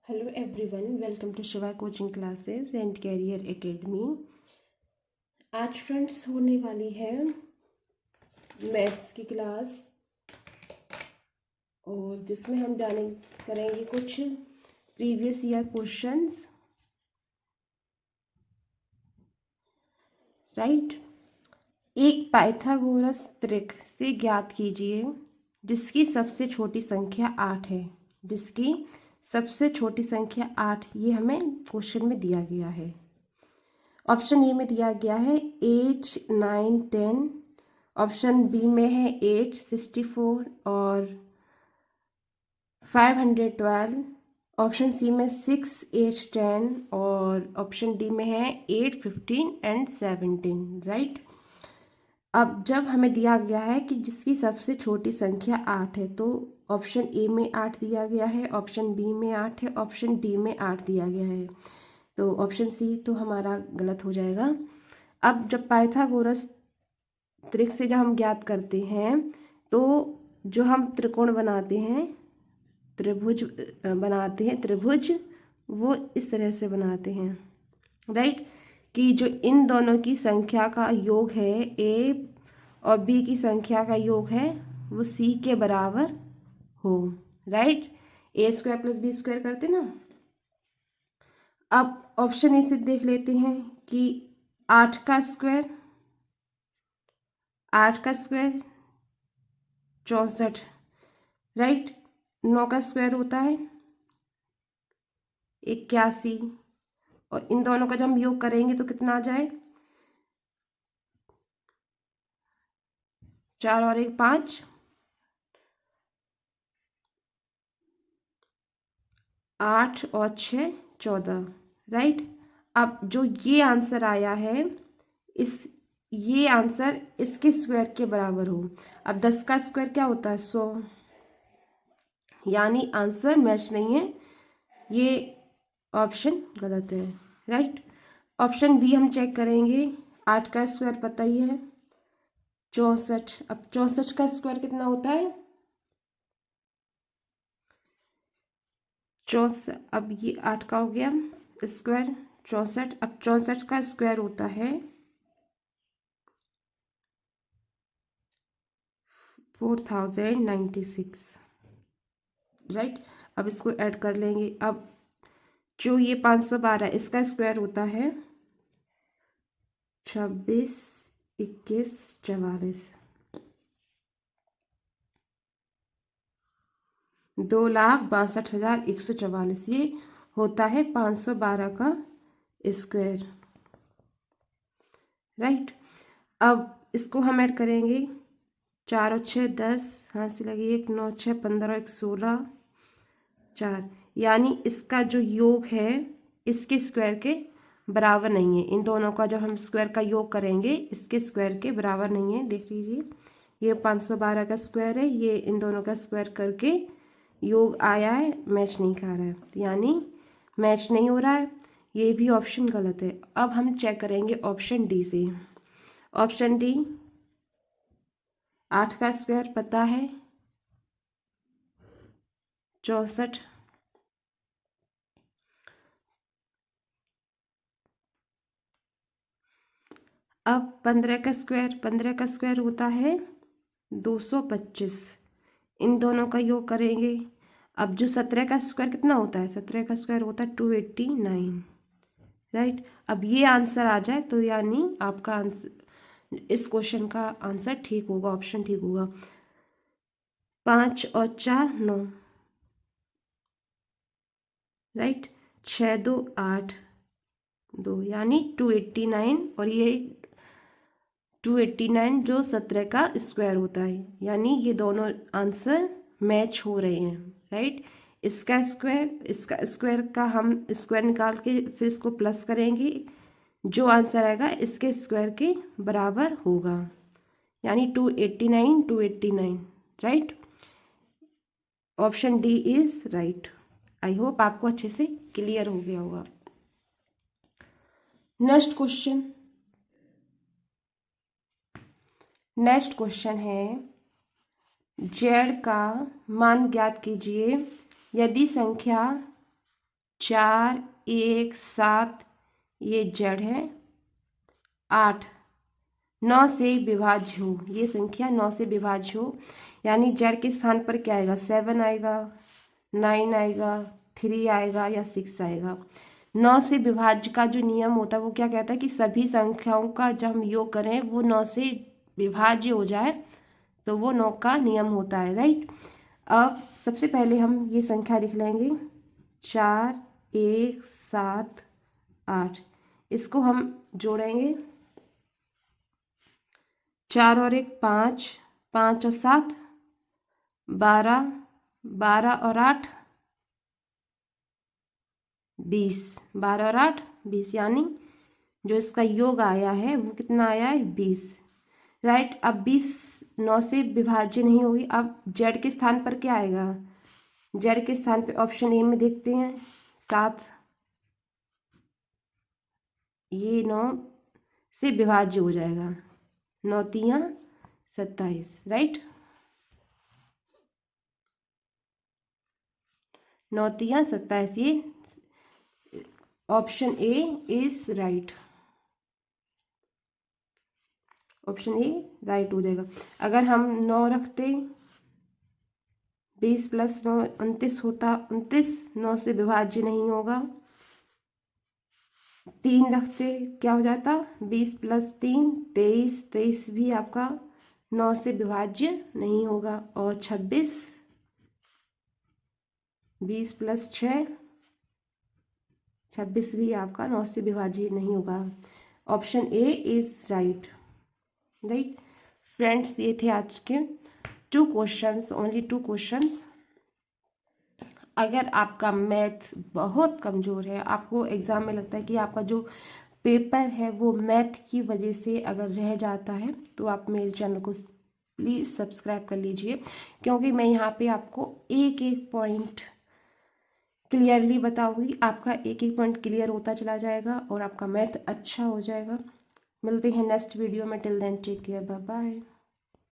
Hello everyone, welcome to Shiva coaching classes and career academy. आज friends होने वाली है मैथ्स की क्लास, और जिसमें हम जाने करेंगे कुछ प्रीवियस ईयर क्वेश्चंस। राइट। एक पाइथागोरस त्रिक से ज्ञात कीजिए जिसकी सबसे छोटी संख्या 8 है। जिसकी सबसे छोटी संख्या 8, ये हमें क्वेश्चन में दिया गया है। ऑप्शन ए में दिया गया है 8, 9, 10। ऑप्शन बी में है 8, 64 और 512। ऑप्शन सी में 6, 8, 10 और ऑप्शन डी में है 8, 15 एंड 17। राइट। अब जब हमें दिया गया है कि जिसकी सबसे छोटी संख्या 8 है, तो ऑप्शन ए में 8 दिया गया है, ऑप्शन बी में 8 है, ऑप्शन डी में 8 दिया गया है। तो ऑप्शन सी तो हमारा गलत हो जाएगा। अब जब पाइथागोरस त्रिक से जब हम ज्ञात करते हैं, तो जो हम त्रिकोण बनाते हैं, त्रिभुज, वो इस तरह से बनाते हैं। राइट। कि जो इन दोनों की संख्या का योग है, ए और बी की संख्या का योग है, वो सी के बराबर हो। राइट। ए स्क्वायर प्लस बी स्क्वायर करते ना। अब ऑप्शन ए से देख लेते हैं कि 8 का स्क्वायर 64। राइट। 9 का स्क्वायर होता है 81, और इन दोनों का जब हम योग करेंगे तो कितना आ जाए, 4 और 1 5, 8 और 6 14। राइट। अब जो ये आंसर आया है, ये आंसर इसके स्क्वायर के बराबर हो। अब 10 का स्क्वायर क्या होता है, 100। यानी आंसर मैच नहीं है, ये ऑप्शन गलत है। राइट। ऑप्शन बी हम चेक करेंगे। 8 का स्क्वायर पता ही है 64। अब 64 का स्क्वायर कितना होता है, 64। अब ये 8 का हो गया स्क्वायर 64। अब 64 का स्क्वायर होता है 4096। राइट। अब इसको ऐड कर लेंगे। अब जो ये 512, इसका स्क्वायर होता है 26, 21, 44। 2,62,144 ये होता है 512 का स्क्वायर। राइट। अब इसको हम ऐड करेंगे, 4 और 6 10, हाथ से लगी 1, 9 6 15, 1 16, 4। यानी इसका जो योग है इसके स्क्वायर के बराबर नहीं है। इन दोनों का जब हम स्क्वायर का योग करेंगे, इसके स्क्वायर के बराबर नहीं है। देख लीजिए, ये 512 का स्क्वायर है, ये इन दोनों का स्क्वायर करके योग आया है, मैच नहीं खा रहा है, यानी मैच नहीं हो रहा है। ये भी ऑप्शन गलत है। अब हम चेक करेंगे ऑप्शन डी से। ऑप्शन डी, 8 का स्क्वायर पता है 64। अब 15 का स्क्वायर होता है 225। इन दोनों का योग करेंगे। अब जो 17 का स्क्वायर कितना होता है, 17 का स्क्वायर होता है 289। राइट। अब ये आंसर आ जाए तो यानी आपका आंसर, इस क्वेश्चन का आंसर ठीक होगा, ऑप्शन ठीक होगा। 5 और 4 9। राइट। 6 2 8 2, यानी 289, और ये 289 जो 17 का स्क्वायर होता है, यानी ये दोनों आंसर मैच हो रहे हैं। राइट। इसका स्क्वायर का हम स्क्वायर निकाल के फिर इसको प्लस करेंगे, जो आंसर आएगा इसके स्क्वायर के बराबर होगा, यानी 289 289। Right. Option D is right. I hope आपको अच्छे से क्लियर हो गया होगा। नेक्स्ट क्वेश्चन है, जेड का मान ज्ञात कीजिए यदि संख्या 4 1 7 ये जेड है। 8 9 से विभाज्य हो, ये संख्या 9 से विभाज्य हो, यानी जेड के स्थान पर क्या आएगा? 7 आएगा, 9 आएगा, 3 आएगा या 6 आएगा। 9 से विभाज्य का जो नियम होता है वो क्या कहता है कि सभी संख्याओं का जब हम योग करें वो 9 से विभाज्य हो जाए, तो वो 9 का नियम होता है, राइट। अब सबसे पहले हम ये संख्या लिख लेंगे 4 1 7 8। इसको हम जोड़ेंगे, 4 और 1 5, 5 और 7 12, 12 और 8 20, 12 और 8 20, यानी जो इसका योग आया है वो कितना आया है? 20, राइट। अब 20 9 से विभाज्य नहीं होगी। अब जेड के स्थान पर क्या आएगा? जेड के स्थान पर ऑप्शन ए में देखते हैं 7, ये 9 से विभाज्य हो जाएगा, 9 तियां 27, राइट। 9 तियां 27, ये option A is right. Option A right हो जाएगा। अगर हम 9 रखते 20 + 9 29 होता, 29 9 से विभाज्य नहीं होगा। 3 रखते क्या हो जाता? 20 + 3 23, 23 भी आपका 9 से विभाज्य नहीं होगा। और 26, 20 + 6 26 भी आपका 9 से विभाज्य नहीं होगा। Option A is right, right. Friends, ये थे आज के 2 क्वेश्चंस, ओनली 2 क्वेश्चंस। अगर आपका मैथ बहुत कमज़ोर है, आपको एग्ज़ाम में लगता है कि आपका जो पेपर है वो मैथ की वजह से अगर रह जाता है, तो आप मेरे चैनल को प्लीज़ सब्सक्राइब कर लीजिए, क्योंकि मैं यहाँ पे आपको एक एक पॉइंट क्लियरली बताऊंगी। आपका एक एक पॉइंट क्लियर होता चला जाएगा और आपका मैथ अच्छा हो जाएगा। मिलते हैं नेक्स्ट वीडियो में। Till then take care, bye bye.